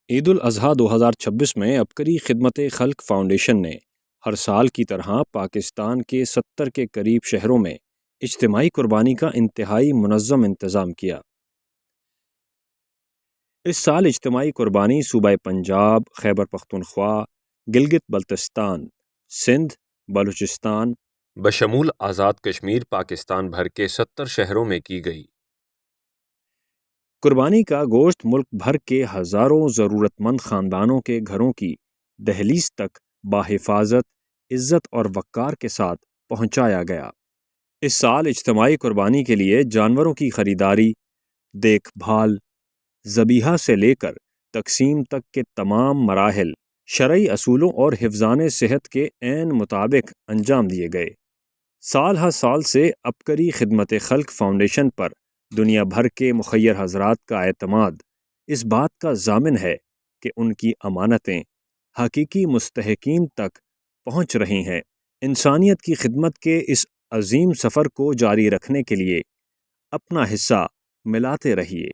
عید الاضحیٰ 2026 میں عبقری خدمت خلق فاؤنڈیشن نے ہر سال کی طرح پاکستان کے 70 کے قریب شہروں میں اجتماعی قربانی کا انتہائی منظم انتظام کیا۔ اس سال اجتماعی قربانی صوبہ پنجاب، خیبر پختونخوا، گلگت بلتستان، سندھ، بلوچستان بشمول آزاد کشمیر پاکستان بھر کے 70 شہروں میں کی گئی۔ قربانی کا گوشت ملک بھر کے ہزاروں ضرورت مند خاندانوں کے گھروں کی دہلیز تک باحفاظت، عزت اور وقار کے ساتھ پہنچایا گیا۔ اس سال اجتماعی قربانی کے لیے جانوروں کی خریداری، دیکھ بھال، ذبیحہ سے لے کر تقسیم تک کے تمام مراحل شرعی اصولوں اور حفظان صحت کے عین مطابق انجام دیے گئے۔ سال ہر سال سے عبقری خدمت خلق فاؤنڈیشن پر دنیا بھر کے مخیر حضرات کا اعتماد اس بات کا ضامن ہے کہ ان کی امانتیں حقیقی مستحقین تک پہنچ رہی ہیں۔ انسانیت کی خدمت کے اس عظیم سفر کو جاری رکھنے کے لیے اپنا حصہ ملاتے رہیے۔